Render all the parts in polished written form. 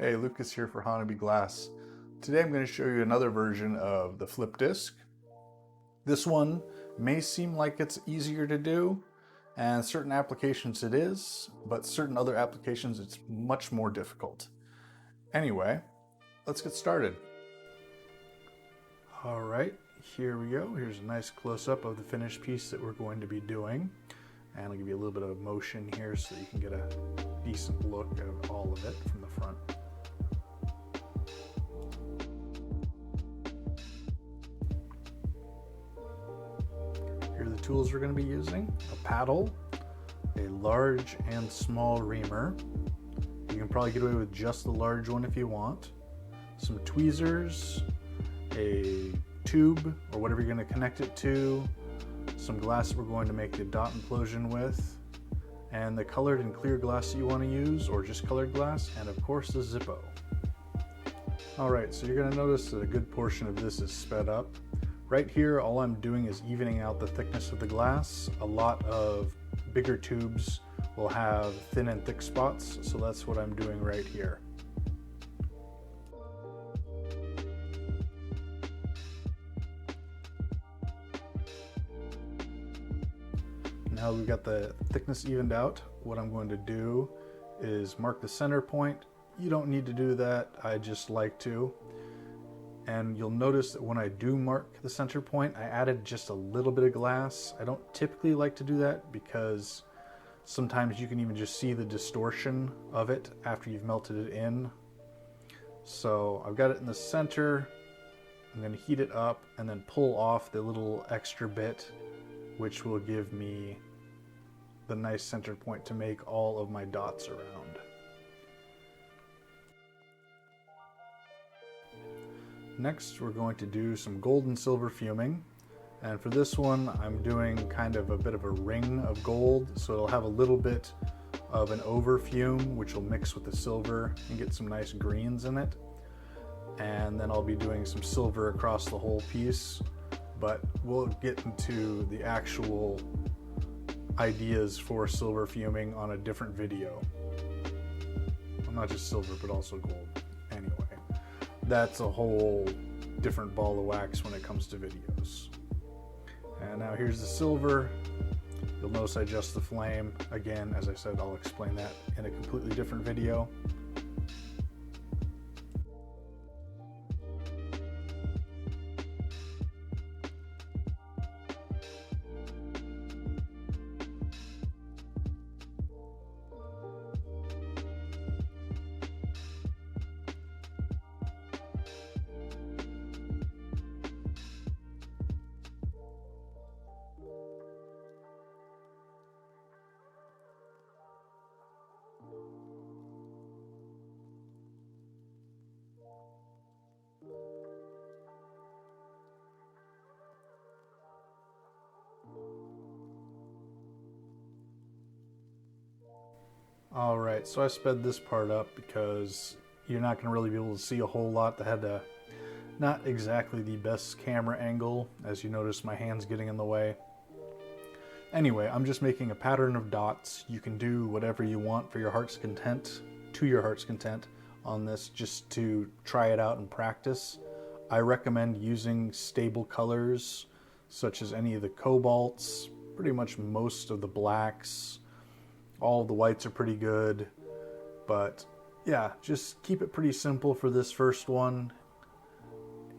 Hey, Lucas here for Mahoney Glass. Today I'm going to show you another version of the flip disc. This one may seem like it's easier to do, and certain applications it is, but certain other applications it's much more difficult. Anyway, let's get started. Alright, here we go. Here's a nice close-up of the finished piece that we're going to be doing. And I'll give you a little bit of motion here so you can get a decent look of all of it from the front. Here are the tools we're going to be using: a paddle, a large and small reamer. You can probably get away with just the large one if you want. Some tweezers, a tube or whatever you're going to connect it to, some glass that we're going to make the dot implosion with, and the colored and clear glass that you want to use, or just colored glass, and of course the Zippo. Alright, so you're going to notice that a good portion of this is sped up. Right here, all I'm doing is evening out the thickness of the glass. A lot of bigger tubes will have thin and thick spots, so that's what I'm doing right here. Now we've got the thickness evened out, what I'm going to do is mark the center point. You don't need to do that, I just like to. And you'll notice that when I do mark the center point, I added just a little bit of glass. I don't typically like to do that because sometimes you can even just see the distortion of it after you've melted it in. So I've got it in the center. I'm going to heat it up and then pull off the little extra bit, which will give me the nice center point to make all of my dots around. Next, we're going to do some gold and silver fuming. And for this one, I'm doing kind of a bit of a ring of gold, so it'll have a little bit of an over fume, which will mix with the silver and get some nice greens in it. And then I'll be doing some silver across the whole piece, but we'll get into the actual ideas for silver fuming on a different video. Well, not just silver, but also gold. Anyway, that's a whole different ball of wax when it comes to videos. And now here's the silver. You'll notice I adjust the flame. Again, as I said, I'll explain that in a completely different video. Alright, so I sped this part up because you're not going to really be able to see a whole lot. That had not exactly the best camera angle, as you notice my hand's getting in the way. Anyway, I'm just making a pattern of dots. You can do whatever you want for your heart's content, to your heart's content on this, just to try it out and practice. I recommend using stable colors, such as any of the cobalts, pretty much most of the blacks. All of the whites are pretty good, but yeah, just keep it pretty simple for this first one.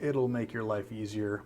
It'll make your life easier.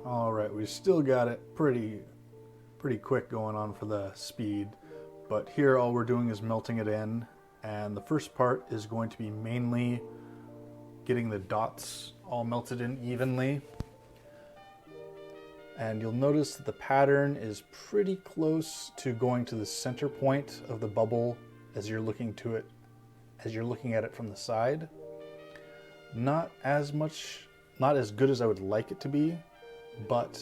All right, we still got it pretty quick going on for the speed, but here all we're doing is melting it in, and the first part is going to be mainly getting the dots all melted in evenly. And you'll notice that the pattern is pretty close to going to the center point of the bubble as you're looking at it from the side. Not as good as I would like it to be, but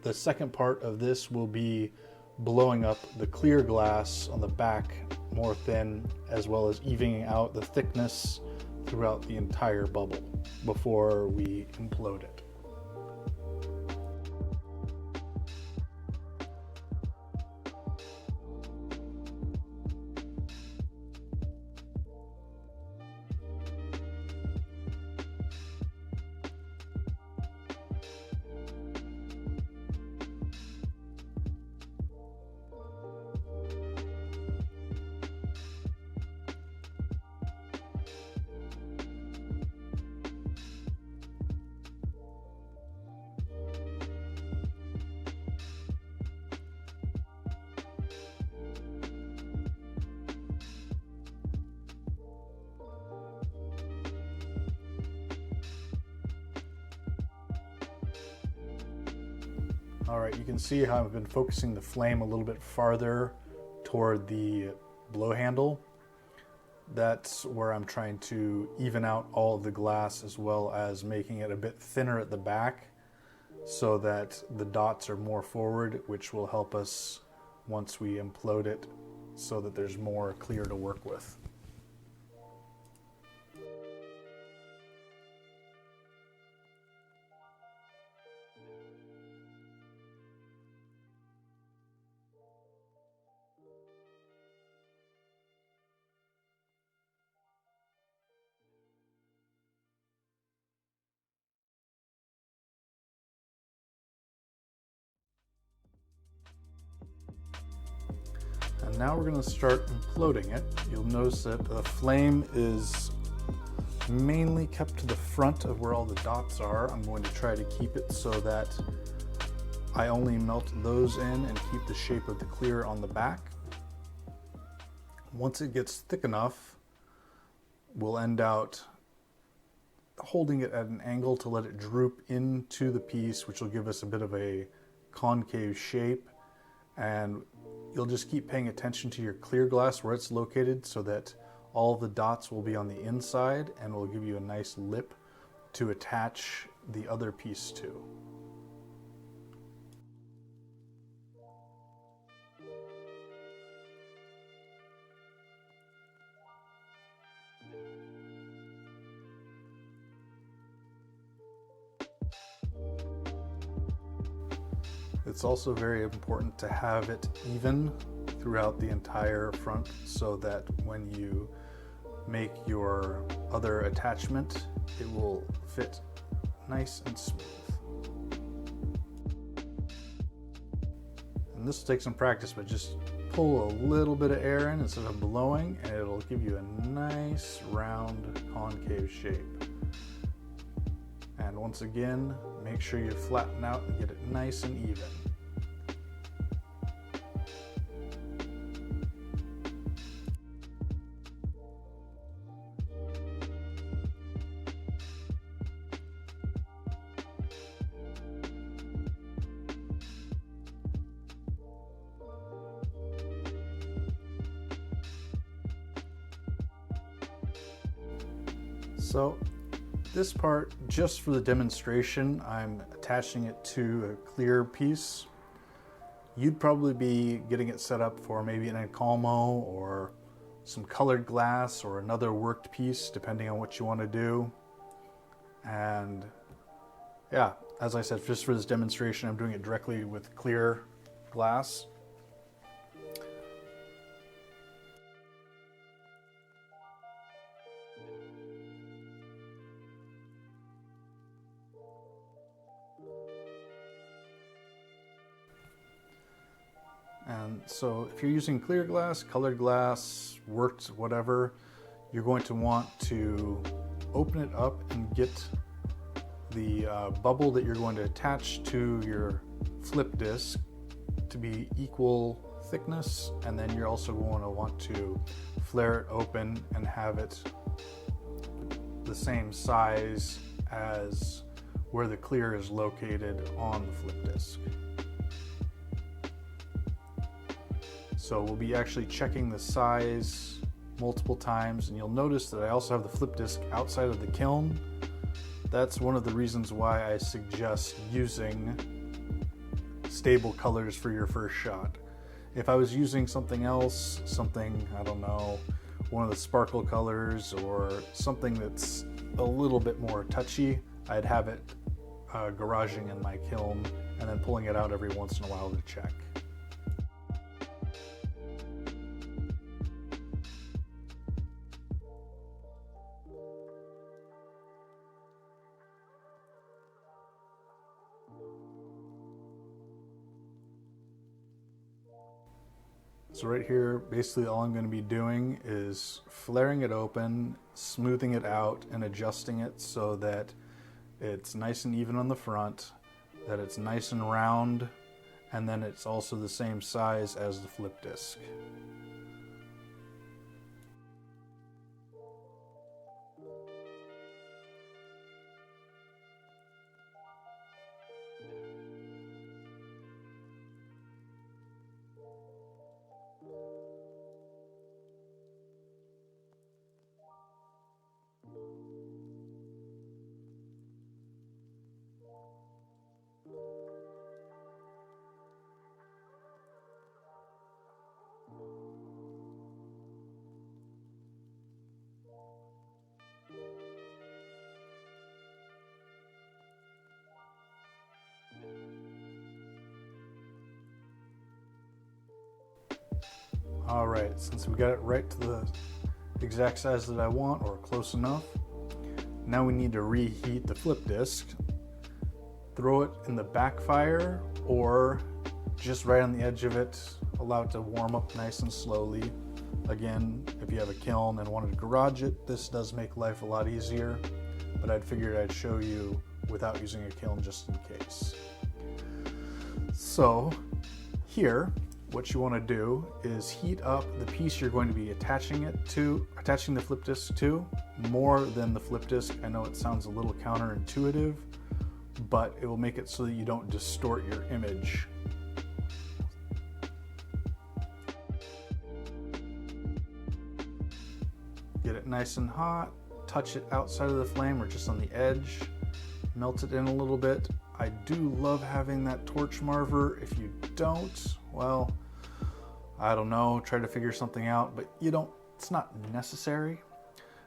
the second part of this will be blowing up the clear glass on the back more thin, as well as evening out the thickness throughout the entire bubble before we implode it. All right, you can see how I've been focusing the flame a little bit farther toward the blow handle. That's where I'm trying to even out all of the glass, as well as making it a bit thinner at the back so that the dots are more forward, which will help us once we implode it so that there's more clear to work with. And now we're going to start imploding it. You'll notice that the flame is mainly kept to the front of where all the dots are. I'm going to try to keep it so that I only melt those in and keep the shape of the clear on the back. Once it gets thick enough, we'll end out holding it at an angle to let it droop into the piece, which will give us a bit of a concave shape. And you'll just keep paying attention to your clear glass where it's located so that all the dots will be on the inside and will give you a nice lip to attach the other piece to. It's also very important to have it even throughout the entire front so that when you make your other attachment, it will fit nice and smooth. And this will take some practice, but just pull a little bit of air in instead of blowing, and it'll give you a nice round concave shape. And once again, make sure you flatten out and get it nice and even. So this part, just for the demonstration, I'm attaching it to a clear piece. You'd probably be getting it set up for maybe an encalmo or some colored glass or another worked piece, depending on what you want to do. And yeah, as I said, just for this demonstration, I'm doing it directly with clear glass. And so if you're using clear glass, colored glass, worked, whatever, you're going to want to open it up and get the bubble that you're going to attach to your flip disc to be equal thickness, and then you're also going to want to flare it open and have it the same size as where the clear is located on the flip disc. So we'll be actually checking the size multiple times, and you'll notice that I also have the flip disc outside of the kiln. That's one of the reasons why I suggest using stable colors for your first shot. If I was using something else, something, I don't know, one of the sparkle colors or something that's a little bit more touchy, I'd have it garaging in my kiln and then pulling it out every once in a while to check. So right here, basically all I'm going to be doing is flaring it open, smoothing it out, and adjusting it so that it's nice and even on the front, that it's nice and round, and then it's also the same size as the flip disc. All right, since we got it right to the exact size that I want, or close enough, now we need to reheat the flip disc. Throw it in the backfire or just right on the edge of it. Allow it to warm up nice and slowly. Again, if you have a kiln and wanted to garage it, this does make life a lot easier, but I'd figured I'd show you without using a kiln just in case. So here, what you want to do is heat up the piece you're going to be attaching the flip disc to, more than the flip disc. I know it sounds a little counterintuitive, but it will make it so that you don't distort your image. Get it nice and hot, touch it outside of the flame or just on the edge, melt it in a little bit. I do love having that torch marver. If you don't, well, I don't know, try to figure something out, but it's not necessary.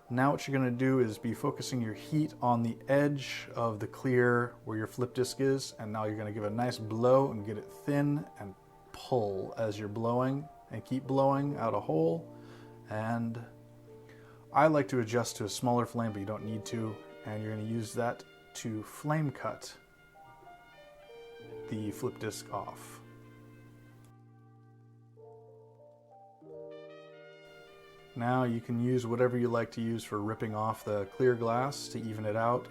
Now what you're gonna do is be focusing your heat on the edge of the clear where your flip disc is, and now you're gonna give it a nice blow and get it thin and pull as you're blowing, and keep blowing out a hole. And I like to adjust to a smaller flame, but you don't need to, and you're gonna use that to flame cut the flip disc off. Now you can use whatever you like to use for ripping off the clear glass to even it out.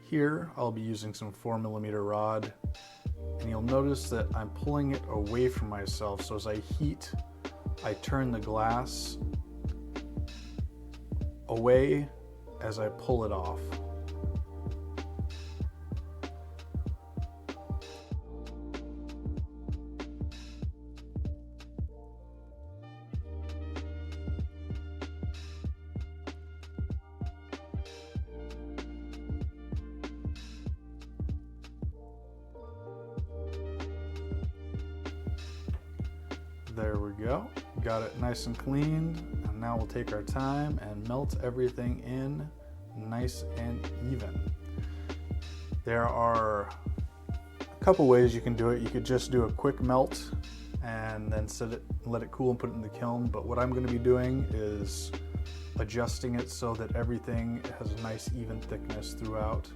Here I'll be using some 4mm rod, and you'll notice that I'm pulling it away from myself, so as I heat, I turn the glass away as I pull it off. There we go. Got it nice and cleaned, and now we'll take our time and melt everything in nice and even. There are a couple ways you can do it. You could just do a quick melt and then set it, let it cool and put it in the kiln, but what I'm going to be doing is adjusting it so that everything has a nice even thickness throughout.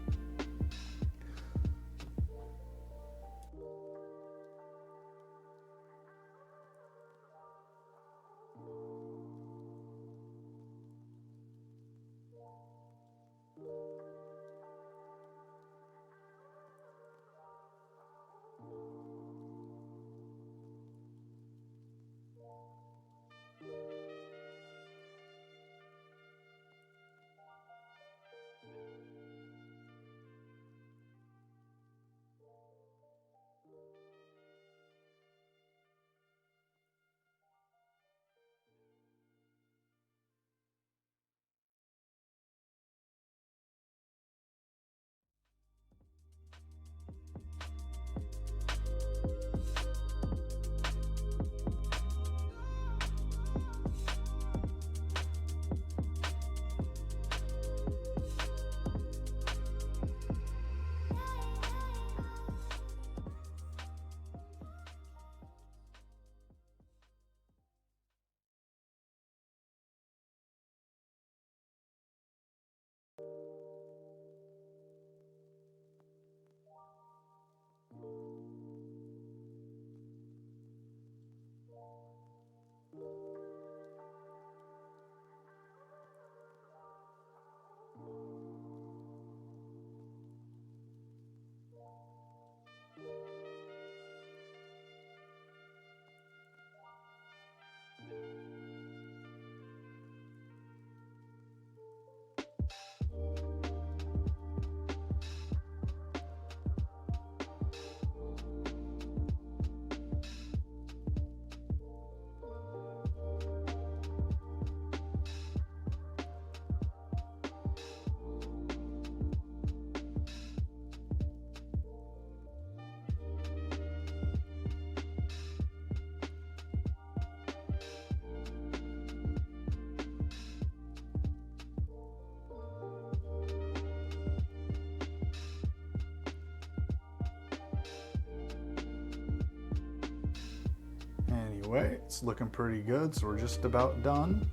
Anyway, it's looking pretty good, so we're just about done.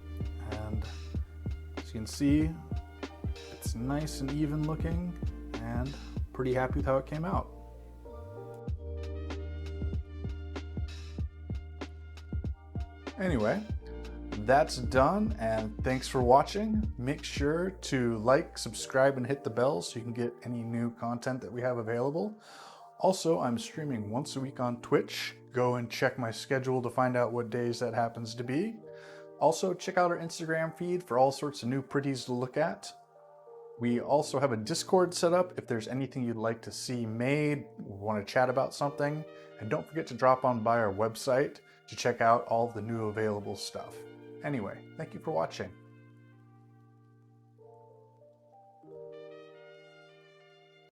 And as you can see, it's nice and even looking, and pretty happy with how it came out. Anyway, that's done, and thanks for watching. Make sure to like, subscribe, and hit the bell so you can get any new content that we have available. Also, I'm streaming once a week on Twitch. Go and check my schedule to find out what days that happens to be. Also, check out our Instagram feed for all sorts of new pretties to look at. We also have a Discord set up if there's anything you'd like to see made, want to chat about something. And don't forget to drop on by our website to check out all the new available stuff. Anyway, thank you for watching.